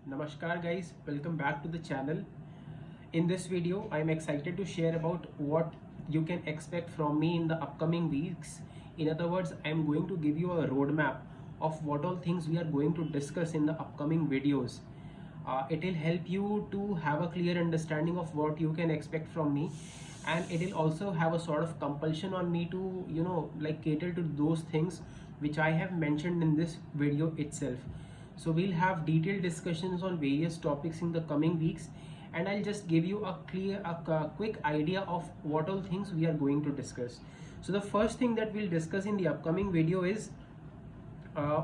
Namaskar guys, welcome back to the channel. In this video, I am excited to share about what you can expect from me in the upcoming weeks. In other words, I am going to give you a roadmap of what all things we are going to discuss in the upcoming videos. It will help you to have a clear understanding of what you can expect from me, and it will also have a sort of compulsion on me to cater to those things which I have mentioned in this video itself. So we'll have detailed discussions on various topics in the coming weeks, and I'll just give you a quick idea of what all things we are going to discuss. So the first thing that we'll discuss in the upcoming video is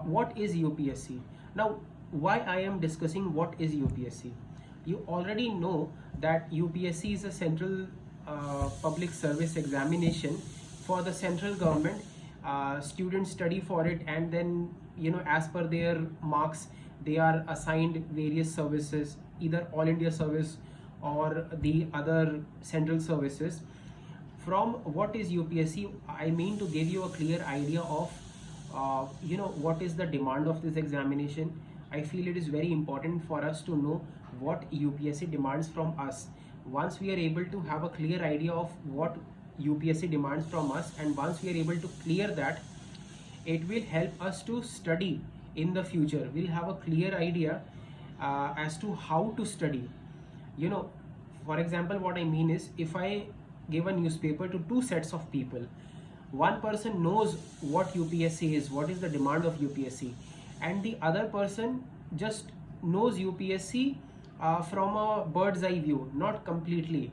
what is UPSC. Now, why I am discussing what is UPSC? You already know that UPSC is a central public service examination for the central government. Students study for it, and then as per their marks they are assigned various services, either all India service or the other central services. From what is UPSC, I mean to give you a clear idea of what is the demand of this examination. I feel it is very important for us to know what UPSC demands from us. Once we are able to have a clear idea of what UPSC demands from us, and once we are able to clear that, it will help us to study in the future. We'll have a clear idea as to how to study. For example, what I mean is, if I give a newspaper to two sets of people, one person knows what UPSC is, what is the demand of UPSC, and the other person just knows UPSC from a bird's eye view, not completely.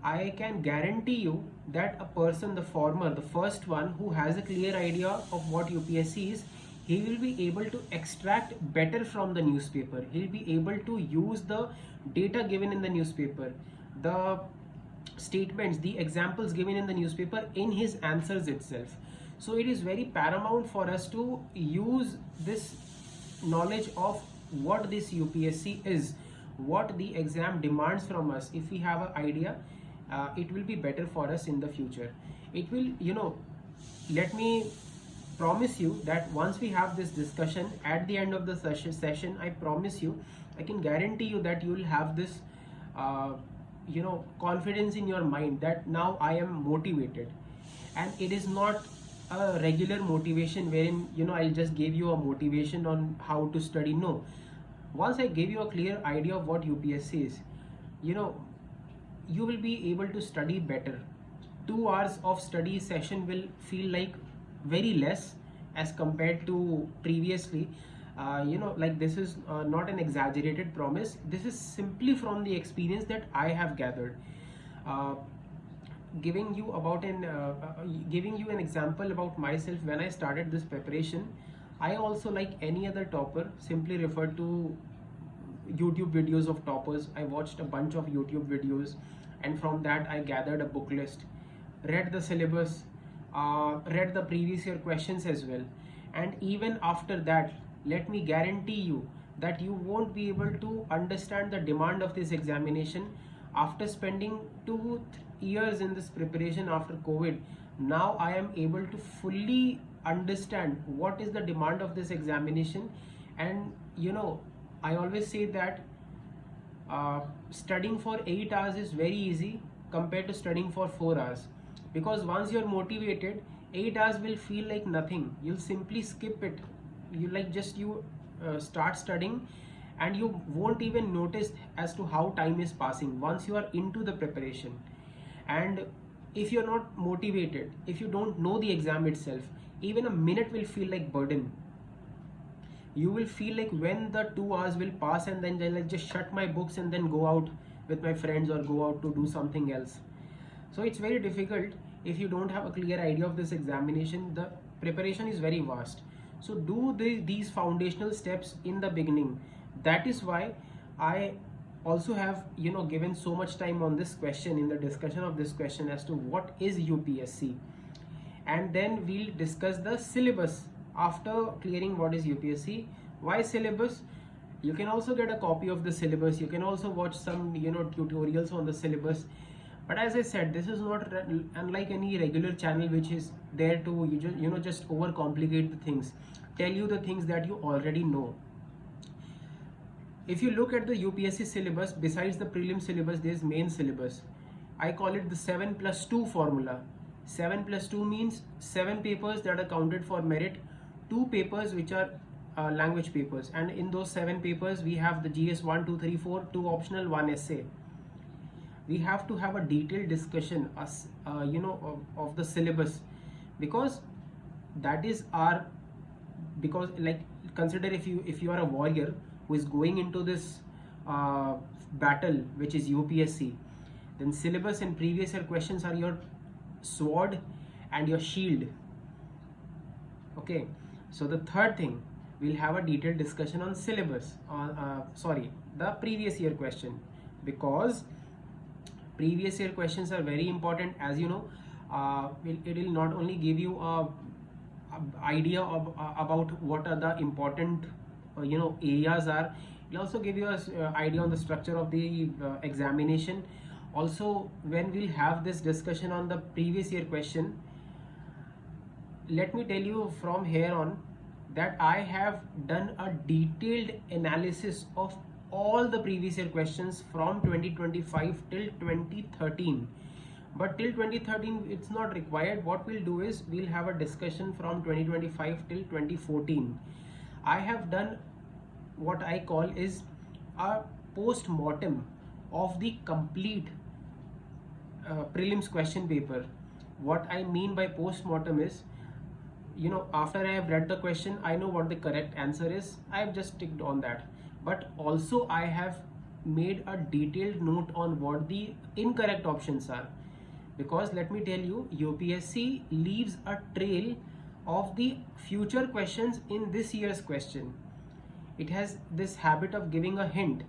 I can guarantee you that a person, the former, the first one who has a clear idea of what UPSC is, he will be able to extract better from the newspaper. He'll be able to use the data given in the newspaper, the statements, the examples given in the newspaper in his answers itself. So it is very paramount for us to use this knowledge of what this UPSC is, what the exam demands from us. If we have an idea, it will be better for us in the future. It will, let me promise you that once we have this discussion at the end of the session, I promise you, I can guarantee you that you will have this confidence in your mind that now I am motivated. And it is not a regular motivation wherein I'll just give you a motivation on how to study. No, once I give you a clear idea of what UPSC is, you will be able to study better. 2 hours of study session will feel like very less as compared to previously. This is not an exaggerated promise. This is simply from the experience that I have gathered. Giving you an example about myself. When I started this preparation, I also, like any other topper, simply referred to YouTube videos of toppers. I watched a bunch of YouTube videos, and from that I gathered a book list, read the syllabus, read the previous year questions as well. And even after that, let me guarantee you that you won't be able to understand the demand of this examination. After spending 2 years in this preparation after COVID, now I am able to fully understand what is the demand of this examination. And I always say that studying for 8 hours is very easy compared to studying for 4 hours, because once you're motivated, 8 hours will feel like nothing. You'll simply skip it. You start studying, and you won't even notice as to how time is passing once you are into the preparation. And if you're not motivated, if you don't know the exam itself, even a minute will feel like burden. You will feel like when the 2 hours will pass, and then I'll just shut my books and then go out with my friends or go out to do something else. So it's very difficult if you don't have a clear idea of this examination. The preparation is very vast. So do these foundational steps in the beginning. That is why I also have given so much time on this question, in the discussion of this question, as to what is UPSC. And then we'll discuss the syllabus after clearing what is UPSC. Why syllabus? You can also get a copy of the syllabus. You can also watch some tutorials on the syllabus. But as I said, this is not unlike any regular channel which is there to just overcomplicate the things, tell you the things that you already know. If you look at the UPSC syllabus, besides the prelim syllabus, there is main syllabus. I call it the 7+2 formula. 7+2 means 7 papers that are counted for merit, 2 papers which are language papers, and in those 7 papers we have the GS 1, 2, 3, 4, 2 optional, 1 essay. We have to have a detailed discussion of the syllabus, because that is our, because like consider if you are a warrior who is going into this battle which is UPSC, then syllabus and previous year questions are your sword and your shield. Okay, so the third thing, we'll have a detailed discussion on syllabus, the previous year question, because previous year questions are very important. As you know, it will not only give you a idea of about what are the important areas are, it will also give you a idea on the structure of the examination. Also, when we'll have this discussion on the previous year question, let me tell you from here on that I have done a detailed analysis of all the previous year questions from 2025 till 2013. But till 2013 it's not required. What we'll do is we'll have a discussion from 2025 till 2014. I have done what I call is a post-mortem of the complete prelims question paper. What I mean by post-mortem is, after I have read the question, I know what the correct answer is, I have just ticked on that, but also I have made a detailed note on what the incorrect options are, because let me tell you, UPSC leaves a trail of the future questions in this year's question. It has this habit of giving a hint.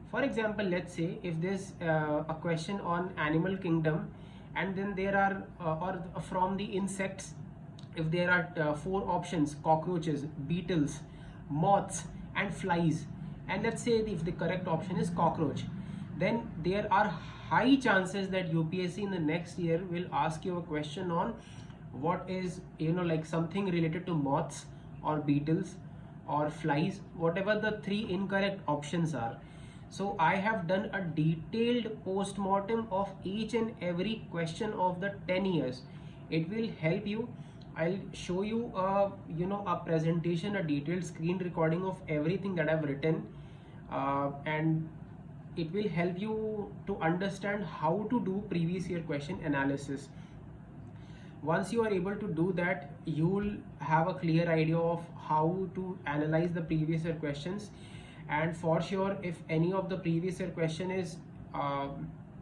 For example, let's say if there's a question on animal kingdom, and then there are or from the insects, if there are 4 options: cockroaches, beetles, moths and flies, and let's say if the correct option is cockroach, then there are high chances that UPSC in the next year will ask you a question on what is, like something related to moths or beetles or flies, whatever the 3 incorrect options are. So I have done a detailed post-mortem of each and every question of the 10 years. It will help you. I'll show you a presentation, a detailed screen recording of everything that I've written, and it will help you to understand how to do previous year question analysis. Once you are able to do that, you will have a clear idea of how to analyze the previous year questions. And for sure, if any of the previous year question is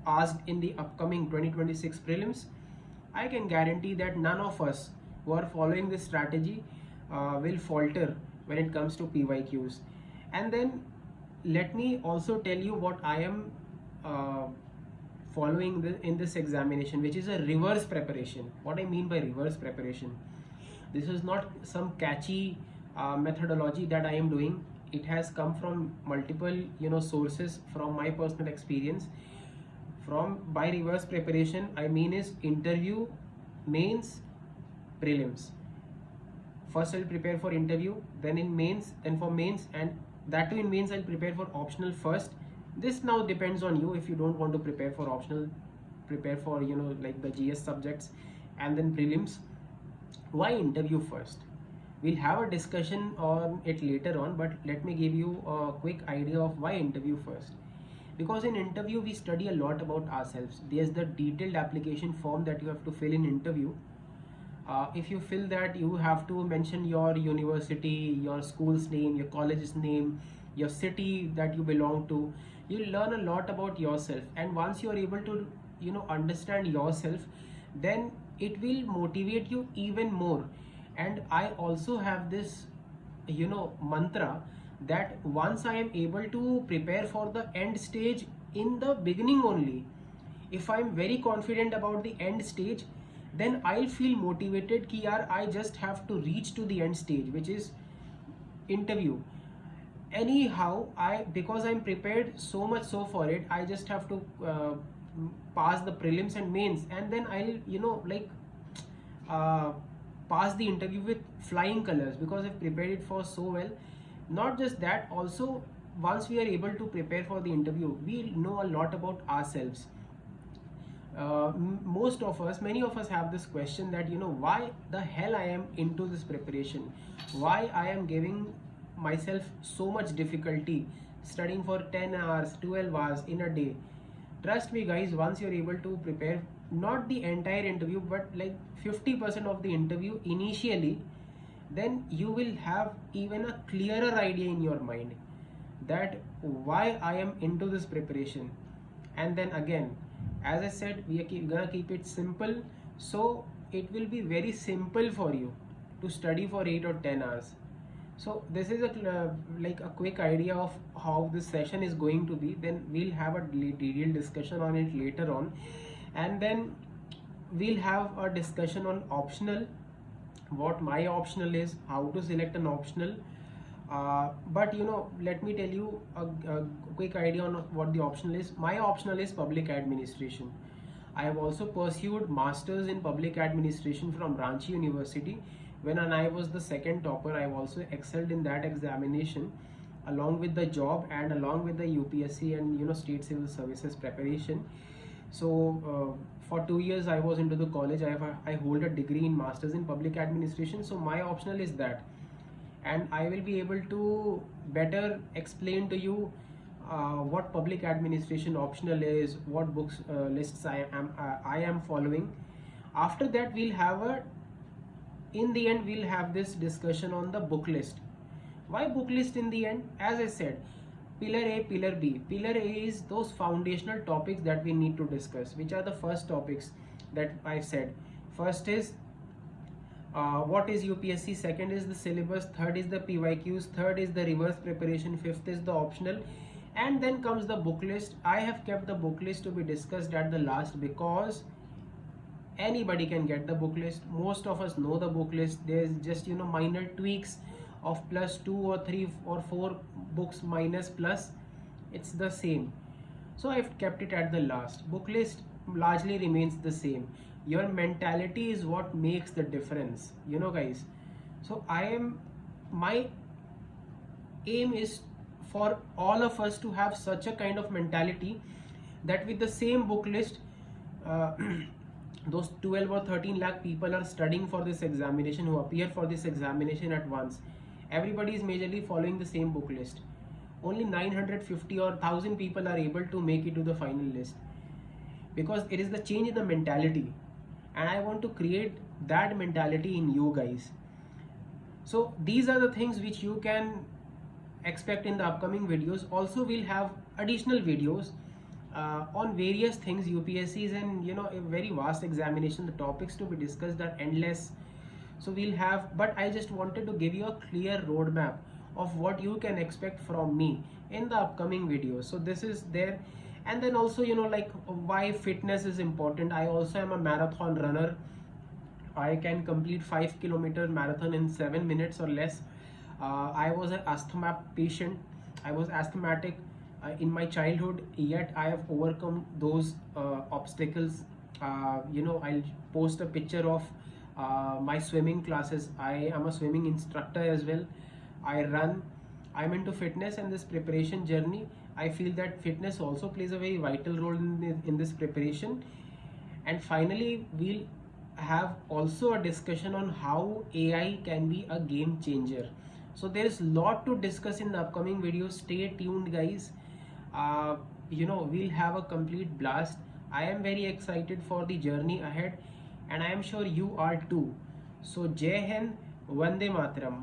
asked in the upcoming 2026 prelims, I can guarantee that none of us who are following this strategy will falter when it comes to PYQs. And then let me also tell you what I am following in this examination, which is a reverse preparation. What I mean by reverse preparation, this is not some catchy methodology that I am doing. It has come from multiple sources, from my personal experience. By reverse preparation, I mean is interview, mains, prelims. First I'll prepare for interview, then in mains, then for mains, and that too in mains I'll prepare for optional first. This now depends on you. If you don't want to prepare for optional, prepare for like the GS subjects, and then prelims. Why interview first? We'll have a discussion on it later on, but let me give you a quick idea of why interview first. Because in interview we study a lot about ourselves. There's the detailed application form that you have to fill in interview. If you fill that, you have to mention your university, your school's name, your college's name, your city that you belong to. You learn a lot about yourself, and once you are able to understand yourself, then it will motivate you even more. And I also have this mantra that once I am able to prepare for the end stage in the beginning only, if I am very confident about the end stage, then I'll feel motivated ki yaar, I just have to reach to the end stage, which is interview. Anyhow, because I'm prepared so much so for it, I just have to pass the prelims and mains, and then I'll pass the interview with flying colors, because I've prepared it for so well. Not just that, also once we are able to prepare for the interview, we know a lot about ourselves. Most of us, many of us have this question that, why the hell I am into this preparation, why I am giving myself so much difficulty studying for 10 hours, 12 hours in a day. Trust me guys, once you're able to prepare not the entire interview but like 50% of the interview initially, then you will have even a clearer idea in your mind that why I am into this preparation. And then again, as I said, we are gonna keep it simple, so it will be very simple for you to study for 8 or 10 hours. So this is like a quick idea of how this session is going to be. Then we'll have a detailed discussion on it later on, and then we'll have a discussion on optional, what my optional is, how to select an optional. But let me tell you a quick idea on what the optional is. My optional is public administration. I have also pursued masters in public administration from Ranchi University. When I was the second topper, I have also excelled in that examination along with the job and along with the UPSC and state civil services preparation. So for 2 years I was into the college. I hold a degree in masters in public administration. So my optional is that, and I will be able to better explain to you what public administration optional is, what books lists I am following. After that, in the end we'll have this discussion on the book list. Why book list in the end? As I said, pillar A, pillar B. Pillar A is those foundational topics that we need to discuss, which are the first topics that I said. First is what is UPSC, second is the syllabus, third is the PYQs, third is the reverse preparation, fifth is the optional, and then comes the book list. I have kept the book list to be discussed at the last because anybody can get the book list. Most of us know the book list. There's just minor tweaks of plus 2 or 3 or 4 books minus plus, it's the same. So I've kept it at the last. Book list largely remains the same. Your mentality is what makes the difference, guys. So my aim is for all of us to have such a kind of mentality that with the same book list, those 12 or 13 lakh people are studying for this examination, who appear for this examination at once. Everybody is majorly following the same book list. Only 950 or 1000 people are able to make it to the final list, because it is the change in the mentality, and I want to create that mentality in you guys. So these are the things which you can expect in the upcoming videos. Also, we'll have additional videos on various things. UPSCs and a very vast examination. The topics to be discussed are endless. So we'll have, but I just wanted to give you a clear roadmap of what you can expect from me in the upcoming videos. So this is there. And then also, like why fitness is important. I also am a marathon runner. I can complete 5-kilometer marathon in 7 minutes or less. I was an asthma patient. I was asthmatic in my childhood, yet I have overcome those obstacles. I'll post a picture of my swimming classes. I am a swimming instructor as well. I run. I'm into fitness and this preparation journey. I feel that fitness also plays a very vital role in this preparation. And finally, we'll have also a discussion on how AI can be a game changer. So there's a lot to discuss in the upcoming videos. Stay tuned, guys. We'll have a complete blast. I am very excited for the journey ahead, and I am sure you are too. So Jai Hind, Vande Mataram.